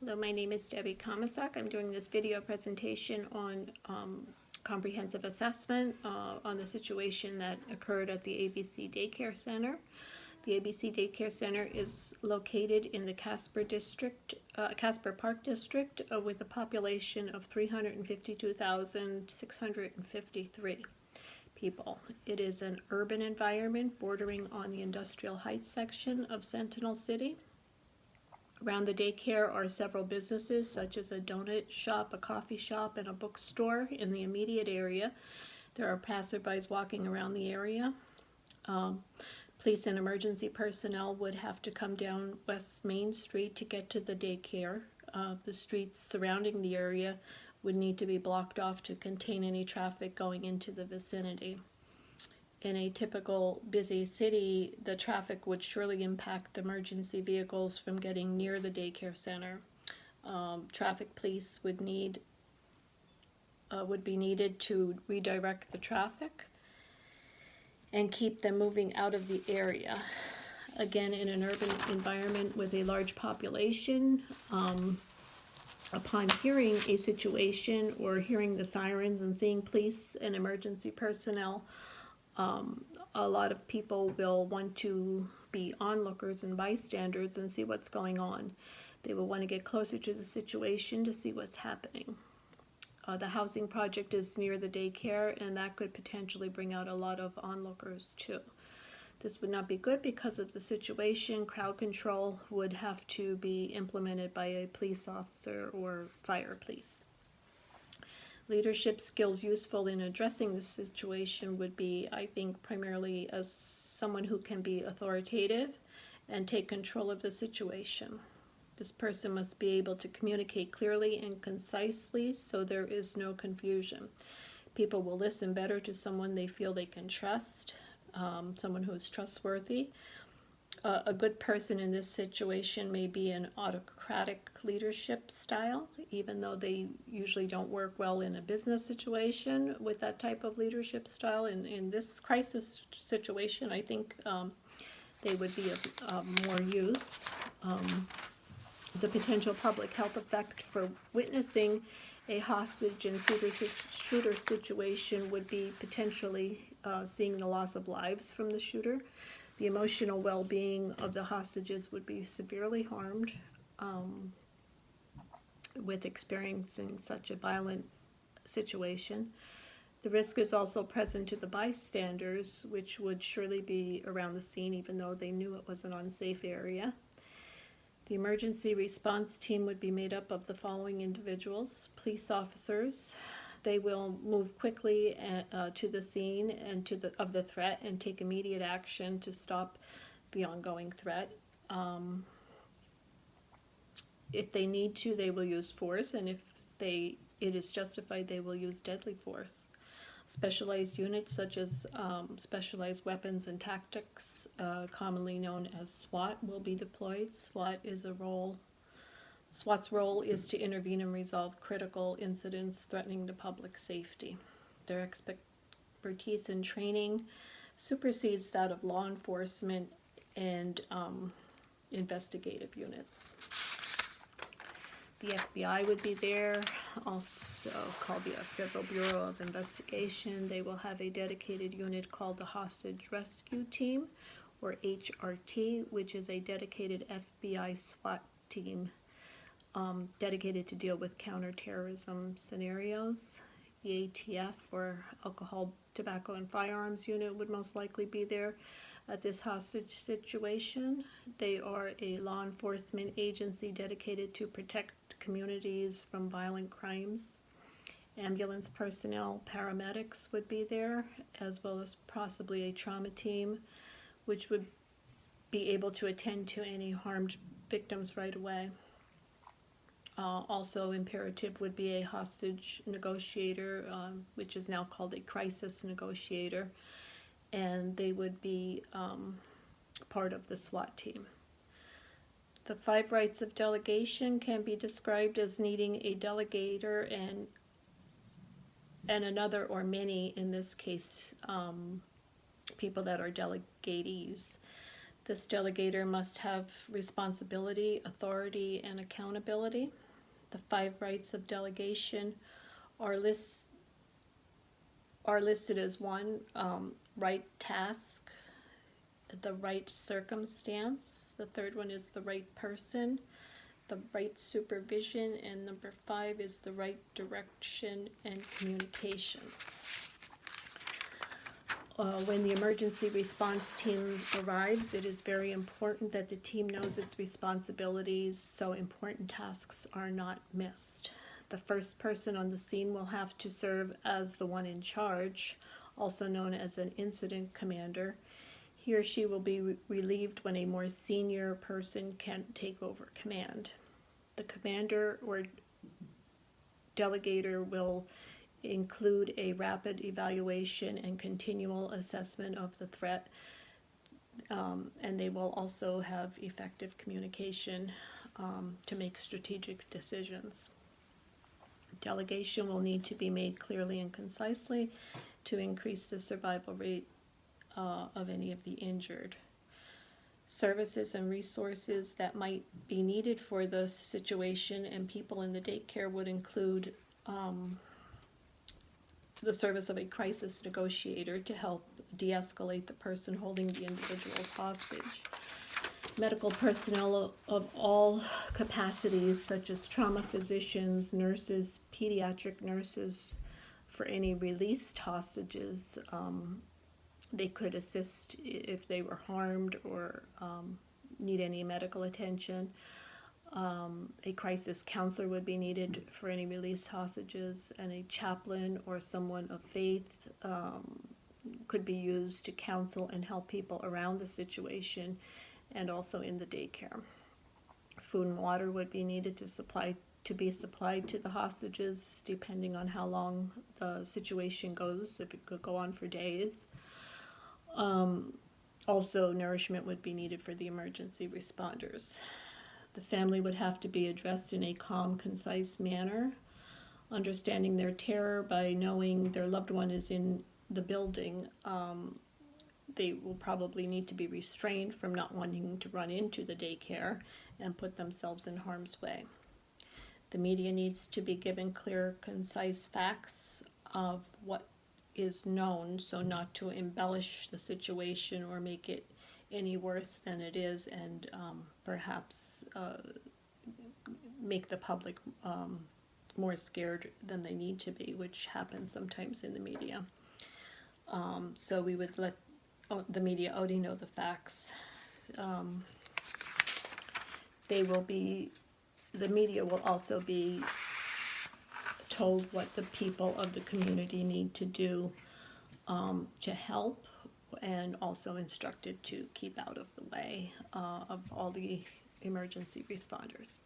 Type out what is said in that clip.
Hello, my name is Debbie Komisak. I'm doing this video presentation on comprehensive assessment on the situation that occurred at the ABC Daycare Center. The ABC Daycare Center is located in the Casper Park District with a population of 352,653 people. It is an urban environment bordering on the Industrial Heights section of Sentinel City. Around the daycare are several businesses such as a donut shop, a coffee shop, and a bookstore in the immediate area. There are passerbys walking around the area. Police and emergency personnel would have to come down West Main Street to get to the daycare. The streets surrounding the area would need to be blocked off to contain any traffic going into the vicinity. In a typical busy city, the traffic would surely impact emergency vehicles from getting near the daycare center. Traffic police would be needed to redirect the traffic and keep them moving out of the area. Again, in an urban environment with a large population, upon hearing a situation or hearing the sirens and seeing police and emergency personnel, a lot of people will want to be onlookers and bystanders and see what's going on. They will want to get closer to the situation to see what's happening. The housing project is near the daycare, and that could potentially bring out a lot of onlookers too. This would not be good because of the situation. Crowd control would have to be implemented by a police officer or fire police. Leadership skills useful in addressing the situation would be, I think, primarily as someone who can be authoritative and take control of the situation. This person must be able to communicate clearly and concisely so there is no confusion. People will listen better to someone they feel they can trust, someone who is trustworthy. A good person in this situation may be an autocratic leadership style, even though they usually don't work well in a business situation with that type of leadership style. In this crisis situation, I think they would be of more use. The potential public health effect for witnessing a hostage and shooter situation would be potentially seeing the loss of lives from the shooter. The emotional well-being of the hostages would be severely harmed with experiencing such a violent situation. The risk is also present to the bystanders, which would surely be around the scene even though they knew it was an unsafe area. The emergency response team would be made up of the following individuals: police officers. They will move quickly to the scene and of the threat and take immediate action to stop the ongoing threat. If they need to, they will use force, and if it is justified, they will use deadly force. Specialized units such as specialized weapons and tactics, commonly known as SWAT, will be deployed. SWAT's role is to intervene and resolve critical incidents threatening the public safety. Their expertise and training supersedes that of law enforcement and investigative units. The FBI would be there, also called the Federal Bureau of Investigation. They will have a dedicated unit called the Hostage Rescue Team, or HRT, which is a dedicated FBI SWAT team dedicated to deal with counterterrorism scenarios. The ATF, or Alcohol, Tobacco, and Firearms Unit, would most likely be there at this hostage situation. They are a law enforcement agency dedicated to protect communities from violent crimes. Ambulance personnel, paramedics would be there, as well as possibly a trauma team, which would be able to attend to any harmed victims right away. Also imperative would be a hostage negotiator, which is now called a crisis negotiator, and they would be part of the SWAT team. The 5 rights of delegation can be described as needing a delegator and another, or many in this case, people that are delegatees. This delegator must have responsibility, authority, and accountability. The 5 rights of delegation are listed as 1, right task, the right circumstance. The 3rd one is the right person, the right supervision, and number 5 is the right direction and communication. When the emergency response team arrives, it is very important that the team knows its responsibilities so important tasks are not missed. The first person on the scene will have to serve as the one in charge, also known as an incident commander. He or she will be relieved when a more senior person can take over command. The commander or delegator will include a rapid evaluation and continual assessment of the threat, and they will also have effective communication to make strategic decisions. Delegation will need to be made clearly and concisely to increase the survival rate of any of the injured. Services and resources that might be needed for the situation and people in the daycare would include the service of a crisis negotiator to help de-escalate the person holding the individuals hostage. Medical personnel of all capacities, such as trauma physicians, nurses, pediatric nurses, for any released hostages, they could assist if they were harmed or need any medical attention. A crisis counselor would be needed for any released hostages, and a chaplain or someone of faith could be used to counsel and help people around the situation and also in the daycare. Food and water would be needed to be supplied to the hostages, depending on how long the situation goes, if it could go on for days. Also, nourishment would be needed for the emergency responders. The family would have to be addressed in a calm, concise manner, understanding their terror by knowing their loved one is in the building. They will probably need to be restrained from not wanting to run into the daycare and put themselves in harm's way. The media needs to be given clear, concise facts of what is known, so not to embellish the situation or make it any worse than it is, and perhaps make the public more scared than they need to be, which happens sometimes in the media. So we would let the media already know the facts. The media will also be told what the people of the community need to do to help, and also instructed to keep out of the way of all the emergency responders.